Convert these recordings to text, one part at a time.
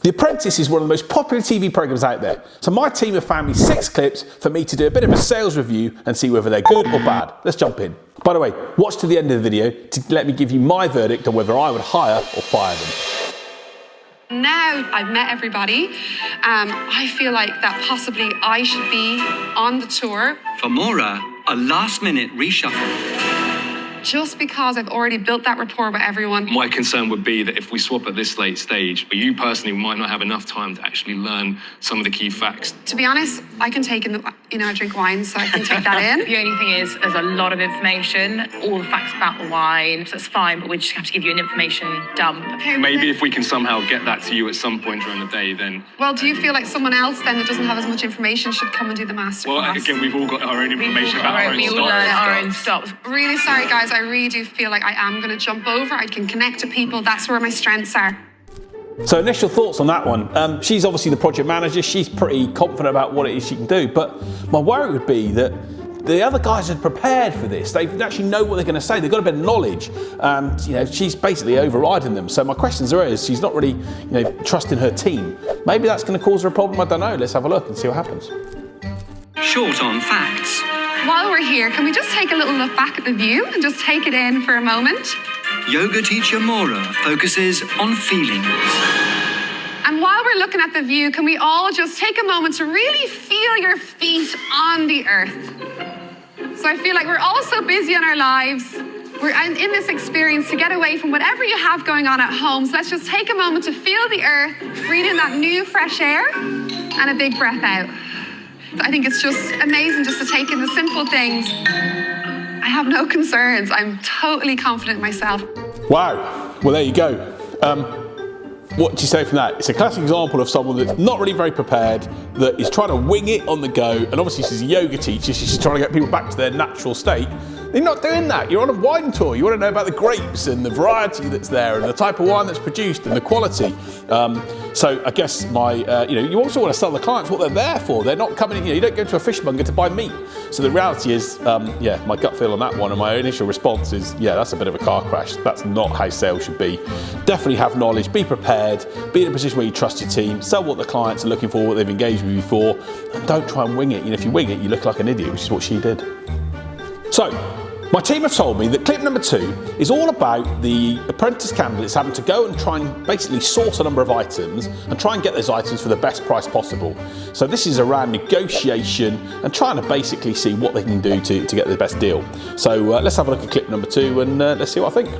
The Apprentice is one of the most popular TV programmes out there, so my team have found me 6 clips for me to do a bit of a sales review and see whether they're good or bad. Let's jump in. By the way, watch to the end of the video to let me give you my verdict on whether I would hire or fire them. Now I've met everybody, I feel like that possibly I should be on the tour. For Maura, a last-minute reshuffle. Just because I've already built that rapport with everyone. My concern would be that if we swap at this late stage, you personally might not have enough time to actually learn some of the key facts. To be honest, I can take in I drink wine, so I can take that in. The only thing is, there's a lot of information, all the facts about the wine, so it's fine, but we just have to give you an information dump. Okay, Maybe if we can somehow get that to you at some point during the day, then... Well, do you feel like someone else then that doesn't have as much information should come and do the masterclass? Well, again, we've all got our own information about our own We all stock. learn our own stops. Really sorry, guys. I really do feel like I am going to jump over. I can connect to people. That's where my strengths are. So initial thoughts on that one. She's obviously the project manager. She's pretty confident about what it is she can do. But my worry would be that the other guys are prepared for this. They actually know what they're going to say. They've got a bit of knowledge. And, she's basically overriding them. So my questions are is she's not really, trusting her team. Maybe that's going to cause her a problem. I don't know. Let's have a look and see what happens. Short on facts. While we're here, can we just take a little look back at the view and just take it in for a moment? Yoga teacher Maura focuses on feelings. And while we're looking at the view, can we all just take a moment to really feel your feet on the earth? So I feel like we're all so busy in our lives. We're in this experience to get away from whatever you have going on at home. So let's just take a moment to feel the earth, breathe in that new fresh air, and a big breath out. I think it's just amazing just to take in the simple things. I have no concerns. I'm totally confident in myself. Wow. Well, there you go. What do you say from that? It's a classic example of someone that's not really very prepared, that is trying to wing it on the go, and obviously she's a yoga teacher, she's trying to get people back to their natural state. You're not doing that. You're on a wine tour. You want to know about the grapes and the variety that's there and the type of wine that's produced and the quality. So I guess you also want to sell the clients what they're there for. They're not coming in, you don't go to a fishmonger to buy meat. So the reality is, my gut feel on that one and my initial response is, that's a bit of a car crash. That's not how sales should be. Definitely have knowledge, be prepared, be in a position where you trust your team, sell what the clients are looking for, what they've engaged with you for, and don't try and wing it. If you wing it, you look like an idiot, which is what she did. So, my team have told me that clip number 2 is all about the apprentice candidates having to go and try and basically source a number of items and try and get those items for the best price possible. So this is around negotiation and trying to basically see what they can do to get the best deal. So let's have a look at clip number 2 and let's see what I think.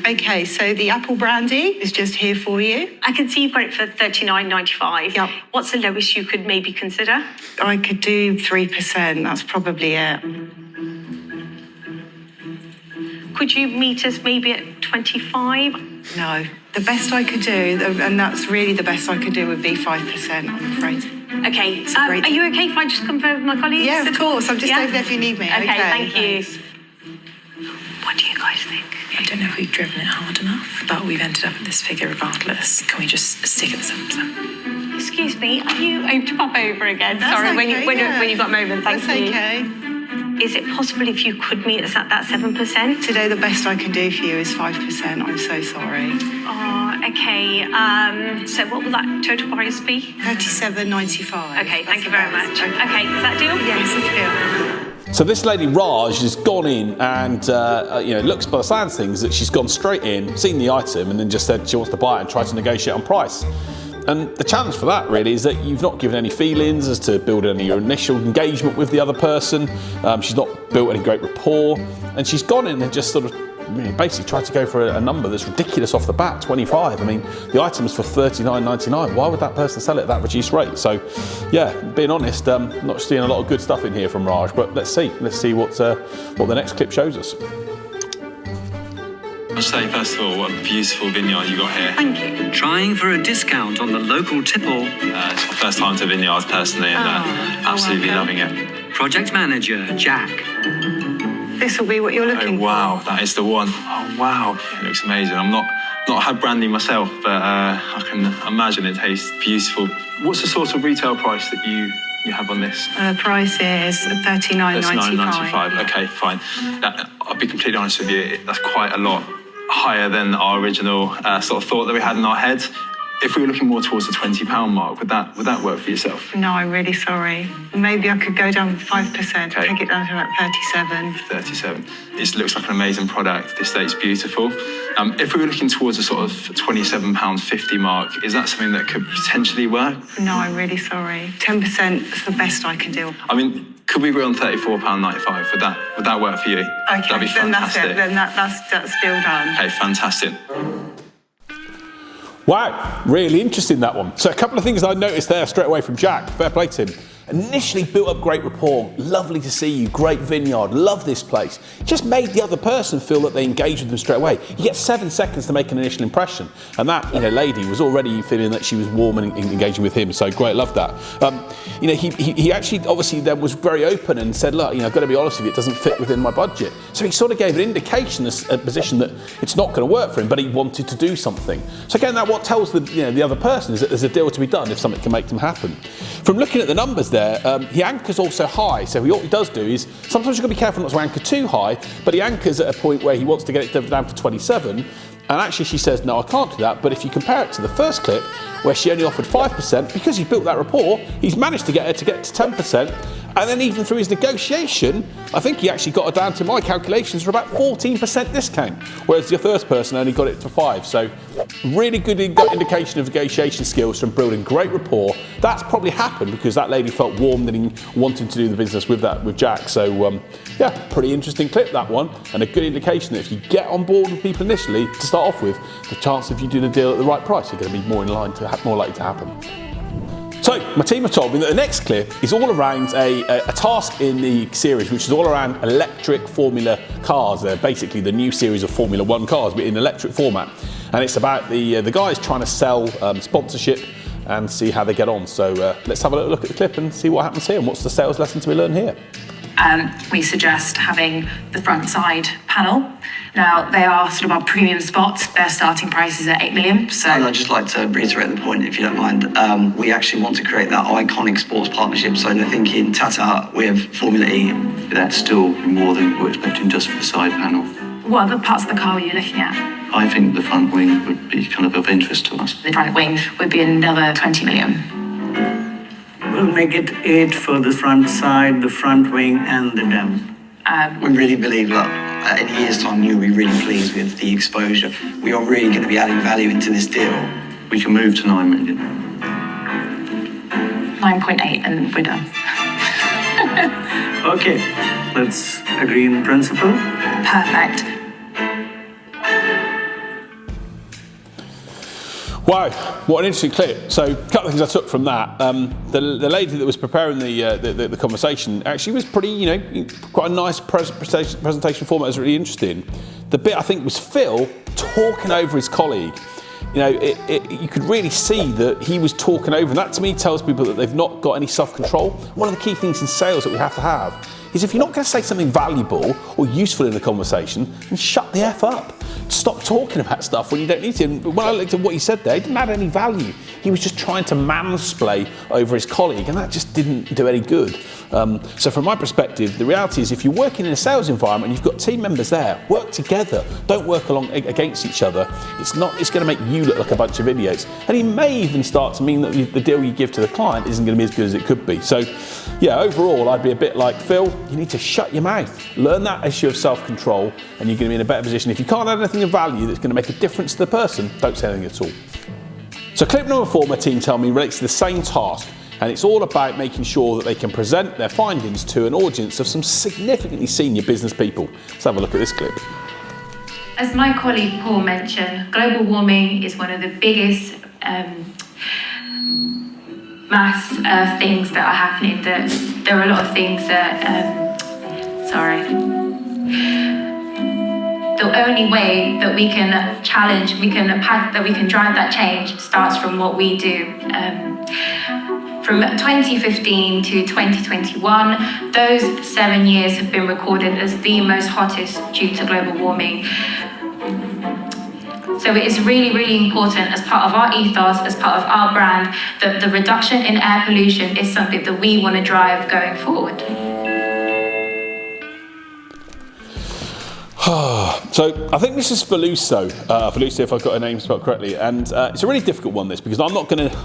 Okay, so the apple brandy is just here for you. I can see you've got it for $39.95. Yep. What's the lowest you could maybe consider? I could do 3%, that's probably it. Could you meet us maybe at 25? No, the best I could do, and that's really the best I could do, would be 5%, I'm afraid. Okay, great are you okay if I just confirm with my colleagues? Yeah, of course, I'm just over there if you need me. Okay, thank you. Thanks. What do you guys think? I don't know if we've driven it hard enough, but we've ended up at this figure regardless. Can we just stick at the 7%? Excuse me, are you able to pop over again? That's Sorry, okay, when you've got a moment, thank That's you. okay. Is it possible if you could meet us at that 7%? Today the best I can do for you is 5%, I'm so sorry. Oh, okay. So what will that total price be? $37.95. Okay, thank you very much. Okay, is that deal? Yes, it's deal. So this lady Raj has gone in and it looks by the sounds of things that she's gone straight in, seen the item and then just said she wants to buy it and try to negotiate on price. And the challenge for that really is that you've not given any feelings as to build any initial engagement with the other person. She's not built any great rapport, and she's gone in and just sort of basically tried to go for a number that's ridiculous off the bat, 25. I mean, the item's for $39.99. Why would that person sell it at that reduced rate? So, being honest, not seeing a lot of good stuff in here from Raj, but let's see what the next clip shows us. I'll say, first of all, what a beautiful vineyard you got here. Thank you. Trying for a discount on the local tipple. It's my first time to vineyards personally, and absolutely loving it. Project manager Jack. This will be what you're looking for. Wow, that is the one. Oh, wow, it looks amazing. I'm not had brandy myself, but I can imagine it tastes beautiful. What's the sort of retail price that you have on this? The price is $39.95. $39.95. Okay, fine. I'll be completely honest with you. That's quite a lot higher than our original sort of thought that we had in our heads. If we were looking more towards the £20 mark, would that work for yourself? No, I'm really sorry. Maybe I could go down 5%, Okay. take it down to about 37. 37. It looks like an amazing product. The estate's beautiful. If we were looking towards a sort of £27.50 mark, is that something that could potentially work? No, I'm really sorry. 10% is the best I can do. I mean, could we agree on £34.95? Would that work for you? Okay, That'd be then that's fantastic. it. Then that's still done. Okay, fantastic. Wow, really interesting, that one. So a couple of things I noticed there straight away from Jack. Fair play to him. Initially built up great rapport. Lovely to see you. Great vineyard. Love this place. Just made the other person feel that they engaged with them straight away. You get 7 seconds to make an initial impression, and that lady was already feeling that she was warm and engaging with him. So great, love that. He actually obviously then was very open and said, look, I've got to be honest with you, it doesn't fit within my budget. So he sort of gave an indication, a position that it's not going to work for him, but he wanted to do something. So again, that what tells the other person is that there's a deal to be done if something can make them happen. From looking at the numbers there, he anchors also high. So what he does do is sometimes you've got to be careful not to anchor too high, but he anchors at a point where he wants to get it down to 27. And actually she says, no, I can't do that. But if you compare it to the first clip where she only offered 5%, because he built that rapport, he's managed to get her to get to 10%. And then even through his negotiation, I think he actually got her down to my calculations for about 14% discount, whereas the first person only got it to 5%. So really good indication of negotiation skills from building great rapport. That's probably happened because that lady felt warm and wanting to do the business with Jack. So yeah, pretty interesting clip, that one, and a good indication that if you get on board with people initially to start off with, the chance of you doing a deal at the right price are going to be more likely to happen. So my team have told me that the next clip is all around a task in the series, which is all around electric Formula cars. They're basically the new series of Formula 1 cars, but in electric format. And it's about the guys trying to sell sponsorship and see how they get on. So let's have a little look at the clip and see what happens here and what's the sales lesson to be learned here. We suggest having the front side panel. Now, they are sort of our premium spots. Their starting price is at 8 million. So And I'd just like to reiterate the point, if you don't mind. We actually want to create that iconic sports partnership. So they're thinking Tata with Formula E. That's still more than we're expecting just for the side panel. what other parts of the car were you looking at? I think the front wing would be kind of interest to us. The front wing would be another 20 million. We'll make it 8 for the front side, the front wing, and the dam. We really believe that in a year's time, you'll be really pleased with the exposure. We are really going to be adding value into this deal. We can move to 9 million. 9.8 and we're done. Okay, let's agree in principle. Perfect. Wow, what an interesting clip. So a couple of things I took from that. The lady that was preparing the conversation actually was pretty, quite a nice presentation format. It was really interesting. The bit I think was Phil talking over his colleague. You could really see that he was talking over, and that to me tells people that they've not got any self-control. One of the key things in sales that we have to have is if you're not going to say something valuable or useful in a conversation, then shut the F up. Stop talking about stuff when you don't need to. And when I looked at what he said there, it didn't add any value. He was just trying to mansplain over his colleague, and that just didn't do any good. So from my perspective, the reality is if you're working in a sales environment and you've got team members there, work together. Don't work along against each other. It's going to make you look like a bunch of idiots. And it may even start to mean that the deal you give to the client isn't going to be as good as it could be. So yeah, overall, I'd be a bit like, Phil, you need to shut your mouth. Learn that issue of self-control, and you're going to be in a better position. If you can't add anything of value that's going to make a difference to the person, don't say anything at all. So clip number 4, my team tell me, relates to the same task. And it's all about making sure that they can present their findings to an audience of some significantly senior business people. Let's have a look at this clip. As my colleague Paul mentioned, global warming is one of the biggest mass things that are happening. There are a lot of things that, the only way that we can challenge, that we can drive that change starts from what we do. From 2015 to 2021, those 7 years have been recorded as the most hottest due to global warming. So it is really, really important as part of our ethos, as part of our brand, that the reduction in air pollution is something that we want to drive going forward. So I think this is Feluso, if I've got her name spelled correctly, and it's a really difficult one, this, because I'm not going to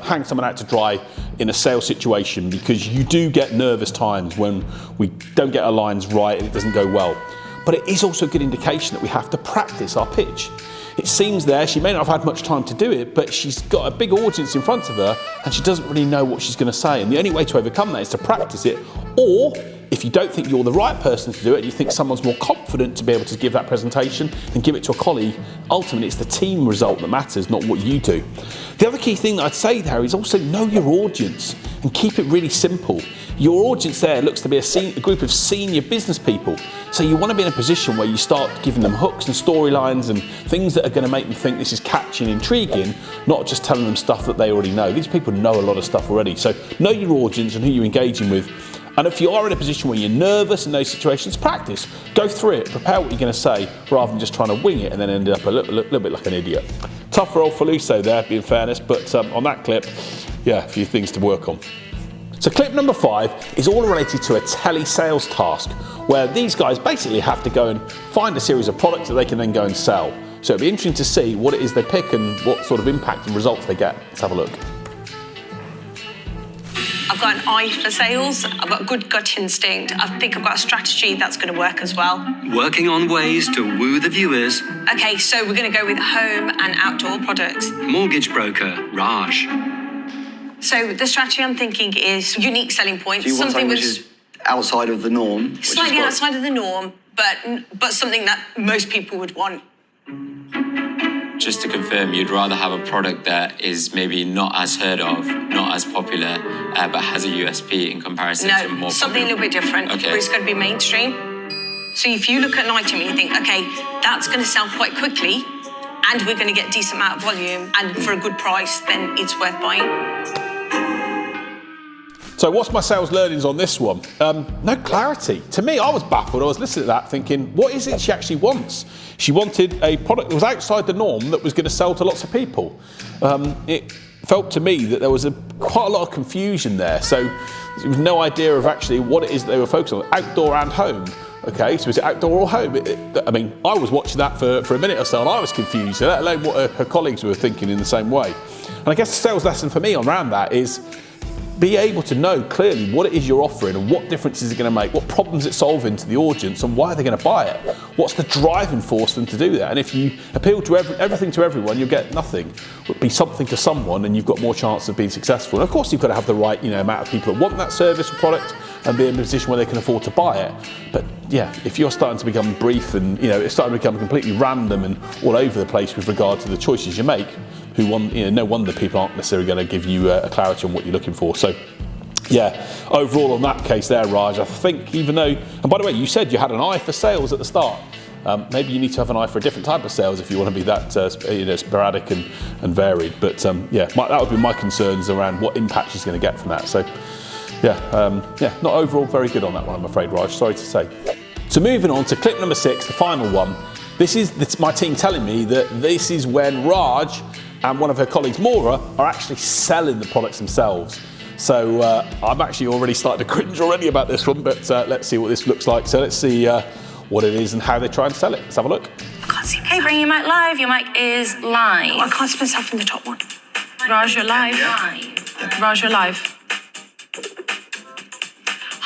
hang someone out to dry in a sales situation, because you do get nervous times when we don't get our lines right and it doesn't go well. But it is also a good indication that we have to practice our pitch. It seems there, she may not have had much time to do it, but she's got a big audience in front of her and she doesn't really know what she's going to say. And the only way to overcome that is to practice it, or if you don't think you're the right person to do it, you think someone's more confident to be able to give that presentation, then give it to a colleague. Ultimately, it's the team result that matters, not what you do. The other key thing that I'd say there is also know your audience and keep it really simple. Your audience there looks to be a group of senior business people. So you want to be in a position where you start giving them hooks and storylines and things that are going to make them think this is catchy and intriguing, not just telling them stuff that they already know. These people know a lot of stuff already. So know your audience and who you're engaging with. And if you are in a position where you're nervous in those situations, practice. Go through it, prepare what you're going to say, rather than just trying to wing it and then end up a little bit like an idiot. Tough for old Feluso there, in fairness, but on that clip, yeah, a few things to work on. So clip number 5 is all related to a telesales task, where these guys basically have to go and find a series of products that they can then go and sell. So it'll be interesting to see what it is they pick and what sort of impact and results they get. Let's have a look. I've got an eye for sales. I've got a good gut instinct. I think I've got a strategy that's going to work as well. Working on ways to woo the viewers. Okay, so we're going to go with home and outdoor products. Mortgage broker, Raj. So the strategy I'm thinking is unique selling points. Do you want something which is outside of the norm? Slightly outside of the norm, but something that most people would want. Just to confirm, you'd rather have a product that is maybe not as heard of, not as popular, but has a USP in comparison to more something a little bit different, okay. But it's going to be mainstream. So if you look at an item and you think, okay, that's going to sell quite quickly, and we're going to get a decent amount of volume, and for a good price, then it's worth buying. So what's my sales learnings on this one? No clarity. To me, I was baffled. I was listening to that thinking, what is it she actually wants? She wanted a product that was outside the norm that was going to sell to lots of people. It felt to me that there was quite a lot of confusion there. So there was no idea of actually what it is that they were focused on, outdoor and home. Okay, so is it outdoor or home? I mean, I was watching that for a minute or so and I was confused, let alone what her colleagues were thinking in the same way. And I guess the sales lesson for me around that is be able to know clearly what it is you're offering and what difference is it going to make, what problems it's solving to the audience and why are they going to buy it? What's the driving force for them to do that? And if you appeal to everything to everyone, you'll get nothing. But be something to someone and you've got more chance of being successful. And of course you've got to have the right amount of people that want that service or product and be in a position where they can afford to buy it. But yeah, if you're starting to become brief and it's starting to become completely random and all over the place with regard to the choices you make, no wonder people aren't necessarily going to give you a clarity on what you're looking for. So yeah, overall on that case there, Raj, I think even though, and by the way, you said you had an eye for sales at the start. Maybe you need to have an eye for a different type of sales if you want to be that sporadic and varied. But yeah, that would be my concerns around what impact she's going to get from that. So yeah, not overall very good on that one, I'm afraid, Raj, sorry to say. So moving on to clip number 6, the final one. This is my team telling me that this is when Raj and one of her colleagues, Maura, are actually selling the products themselves. So I'm actually already starting to cringe already about this one, but let's see what this looks like. So let's see what it is and how they try and sell it. Let's have a look. Okay, bring your mic live. Your mic is live. Oh, I can't see myself in the top one. Raj, you're live. Raj, you're live.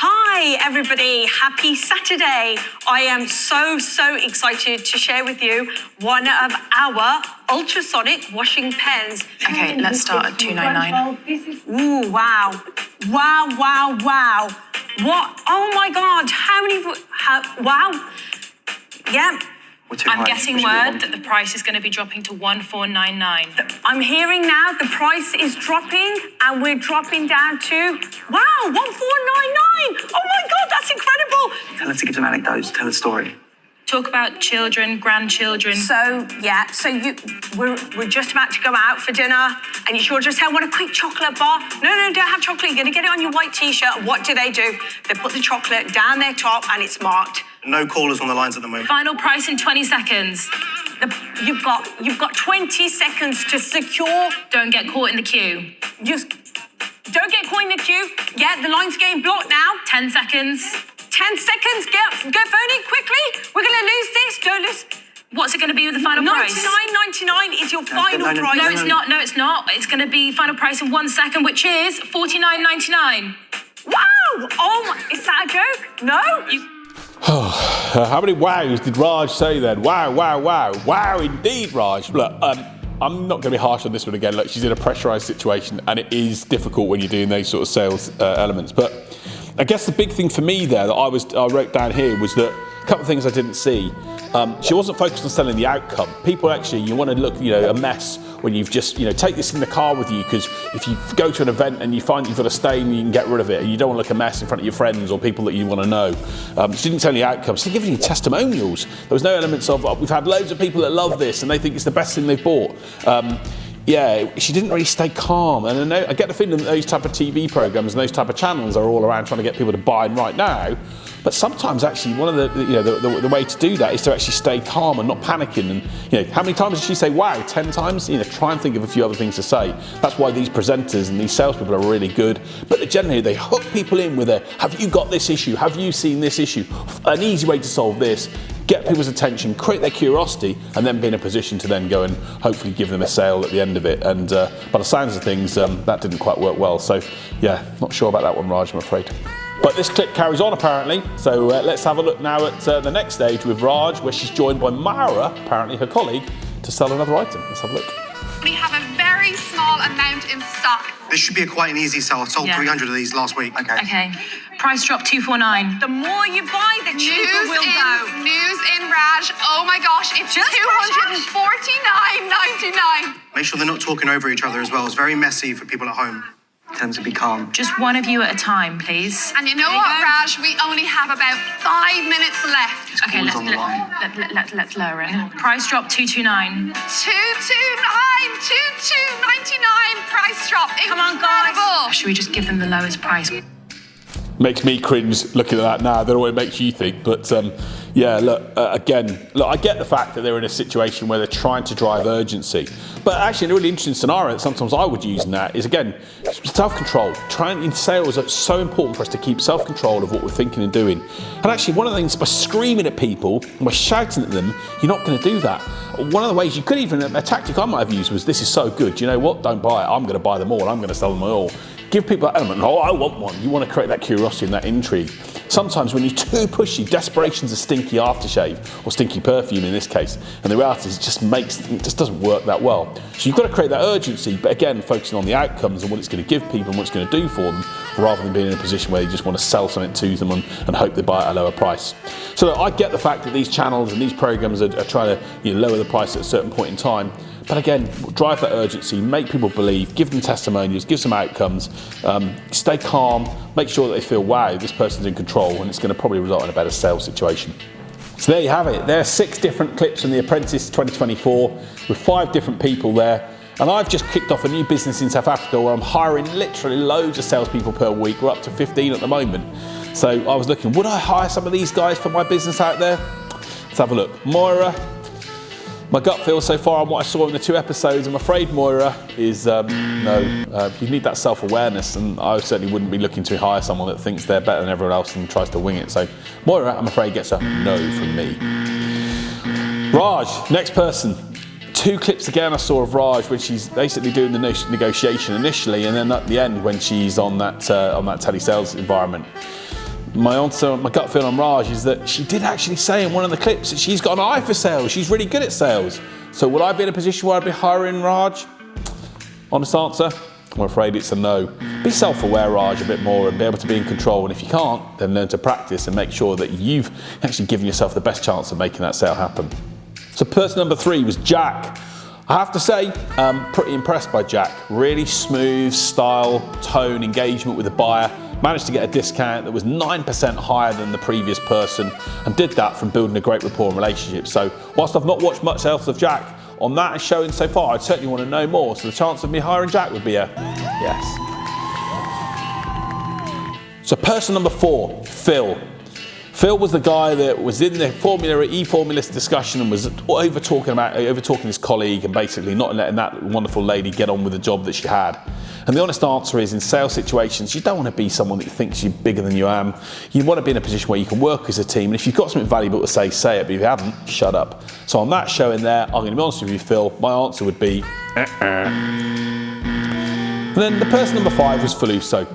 Hi everybody, happy Saturday. I am so excited to share with you one of our ultrasonic washing pens. Okay, let's start at $299. Ooh, wow. What? Oh my God, wow. Yeah. I'm getting word that the price is going to be dropping to $1,499. I'm hearing now the price is dropping and we're dropping down to, wow, $1,499. Oh my God, that's incredible. Tell us to give some anecdotes, tell a story. Talk about children, grandchildren. So we're just about to go out for dinner and your children say, I want a quick chocolate bar. No, don't have chocolate. You're going to get it on your white t-shirt. What do? They put the chocolate down their top and it's marked. No callers on the lines at the moment. Final price in 20 seconds. You've got 20 seconds to secure. Don't get caught in the queue. Just don't get caught in the queue. Yeah, the line's getting blocked now. 10 seconds. 10 seconds. Go phone it quickly. We're going to lose this. Don't lose. What's it going to be with the final price? $99.99 is your final price. No, it's not. No, it's not. It's going to be final price in 1 second, which is $49.99. Wow! Oh, is that a joke? No. How many wows did Raj say then? Wow, wow, wow. Wow, indeed, Raj. Look, I'm not going to be harsh on this one again. Look, she's in a pressurised situation, and it is difficult when you're doing those sort of sales elements. But I guess the big thing for me there that I wrote down here was that a couple of things I didn't see. She wasn't focused on selling the outcome. People actually, you want to look, a mess when you've just, take this in the car with you, because if you go to an event and you find you've got a stain, you can get rid of it, and you don't want to look a mess in front of your friends or people that you want to know. She didn't sell the outcome. She didn't give any testimonials. There was no elements of, we've had loads of people that love this and they think it's the best thing they've bought. She didn't really stay calm, and I get the feeling that those type of TV programs and those type of channels are all around trying to get people to buy in right now. But sometimes, actually, one of the way to do that is to actually stay calm and not panicking. And how many times did she say "wow"? 10 times. Try and think of a few other things to say. That's why these presenters and these salespeople are really good. But generally, they hook people in with "Have you got this issue? Have you seen this issue? An easy way to solve this." Get people's attention, create their curiosity, and then be in a position to then go and hopefully give them a sale at the end of it. And by the sounds of things, that didn't quite work well. So, not sure about that one, Raj, I'm afraid. But this clip carries on, apparently. So let's have a look now at the next stage with Raj, where she's joined by Mara, apparently her colleague, to sell another item. Let's have a look. We have a very small amount in stock. This should be quite an easy sell. I sold 300 of these last week. Okay. Price drop $249. The more you buy, the cheaper we'll go. News in, Raj. Oh my gosh, it's $249.99. Make sure they're not talking over each other as well. It's very messy for people at home. Tend to be calm. Just one of you at a time, please. And you know what, Raj? We only have about 5 minutes left. Okay, let's lower it. Price drop $229. $229. $22.99 price drop. Come on, guys. Should we just give them the lowest price? Makes me cringe looking at that now. I don't know what it makes you think, but again, I get the fact that they're in a situation where they're trying to drive urgency. But actually, a really interesting scenario that sometimes I would use in that is, again, self-control. In sales, it's so important for us to keep self-control of what we're thinking and doing. And actually, one of the things, by screaming at people and by shouting at them, you're not going to do that. One of the ways you could even, a tactic I might have used was, this is so good, you know what, don't buy it, I'm going to buy them all, I'm going to sell them all. Give people that element, I want one. You want to create that curiosity and that intrigue. Sometimes when you're too pushy, desperation's a stinky aftershave, or stinky perfume in this case, and the reality is it just doesn't work that well. So you've got to create that urgency, but again, focusing on the outcomes and what it's going to give people and what it's going to do for them, rather than being in a position where you just want to sell something to them and hope they buy it at a lower price. So look, I get the fact that these channels and these programs are trying to lower the price at a certain point in time. But again, drive that urgency, make people believe, give them testimonials, give some outcomes, stay calm, make sure that they feel, wow, this person's in control, and it's going to probably result in a better sales situation. So there you have it. There are 6 different clips from The Apprentice 2024 with 5 different people there. And I've just kicked off a new business in South Africa where I'm hiring literally loads of salespeople per week. We're up to 15 at the moment. So I was looking, would I hire some of these guys for my business out there? Let's have a look. Moira. My gut feel so far on what I saw in the 2 episodes, I'm afraid, Moira, is no. You need that self-awareness, and I certainly wouldn't be looking to hire someone that thinks they're better than everyone else and tries to wing it. So Moira, I'm afraid, gets a no from me. Raj, next person. 2 clips again I saw of Raj when she's basically doing the negotiation initially, and then at the end when she's on that telesales environment. My answer, my gut feel on Raj is that she did actually say in one of the clips that she's got an eye for sales. She's really good at sales. So would I be in a position where I'd be hiring Raj? Honest answer, I'm afraid it's a no. Be self-aware, Raj, a bit more and be able to be in control. And if you can't, then learn to practice and make sure that you've actually given yourself the best chance of making that sale happen. So person number 3 was Jack. I have to say, pretty impressed by Jack. Really smooth style, tone, engagement with the buyer. Managed to get a discount that was 9% higher than the previous person, and did that from building a great rapport and relationship. So whilst I've not watched much else of Jack on that showing so far, I'd certainly want to know more. So the chance of me hiring Jack would be a yes. So person number 4, Phil. Phil was the guy that was in the e-formulas discussion and was over talking his colleague and basically not letting that wonderful lady get on with the job that she had. And the honest answer is, in sales situations, you don't want to be someone that thinks you're bigger than you am. You want to be in a position where you can work as a team, and if you've got something valuable to say, say it, but if you haven't, shut up. So on that show in there, I'm going to be honest with you, Phil, my answer would be, And then the person number 5 was Faluso.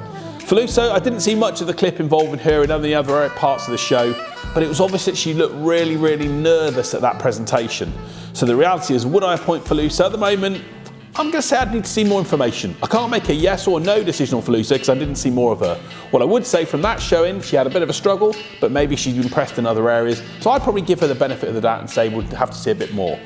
Faluso, I didn't see much of the clip involving her in any other parts of the show, but it was obvious that she looked really, really nervous at that presentation. So the reality is, would I appoint Faluso at the moment? I'm going to say I'd need to see more information. I can't make a yes or no decision on Faluso because I didn't see more of her. What I would say from that showing, she had a bit of a struggle, but maybe she's impressed in other areas. So I'd probably give her the benefit of the doubt and say we'd have to see a bit more.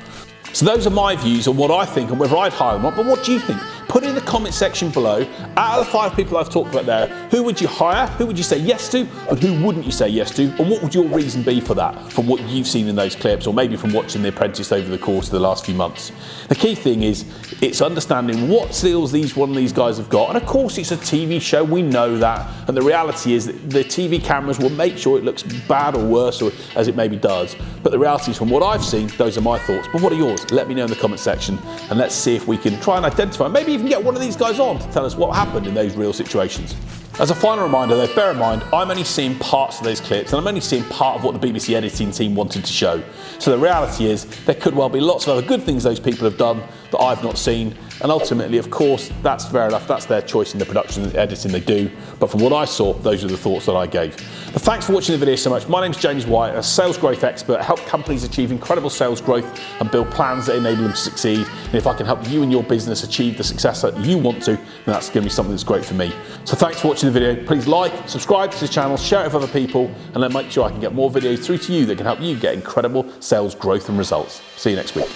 So those are my views on what I think and whether I'd hire them or not, but what do you think? Put it in the comment section below. Out of the 5 people I've talked about there, who would you hire, who would you say yes to, and who wouldn't you say yes to, and what would your reason be for that, from what you've seen in those clips, or maybe from watching The Apprentice over the course of the last few months? The key thing is, it's understanding what skills one of these guys have got, and of course it's a TV show, we know that, and the reality is that the TV cameras will make sure it looks bad or worse, or as it maybe does, but the reality is, from what I've seen, those are my thoughts. But what are yours? Let me know in the comment section, and let's see if we can try and identify, maybe even get one of these guys on to tell us what happened in those real situations. As a final reminder though, bear in mind, I'm only seeing parts of those clips and I'm only seeing part of what the BBC editing team wanted to show. So the reality is, there could well be lots of other good things those people have done that I've not seen, and ultimately, of course, that's fair enough, that's their choice in the production and the editing they do, but from what I saw, those are the thoughts that I gave. But thanks for watching the video so much. My name's James White, a sales growth expert. I help companies achieve incredible sales growth and build plans that enable them to succeed. And if I can help you and your business achieve the success that you want to, then that's going to be something that's great for me. So thanks for watching the video. Please like, subscribe to the channel, share it with other people, and then make sure I can get more videos through to you that can help you get incredible sales growth and results. See you next week.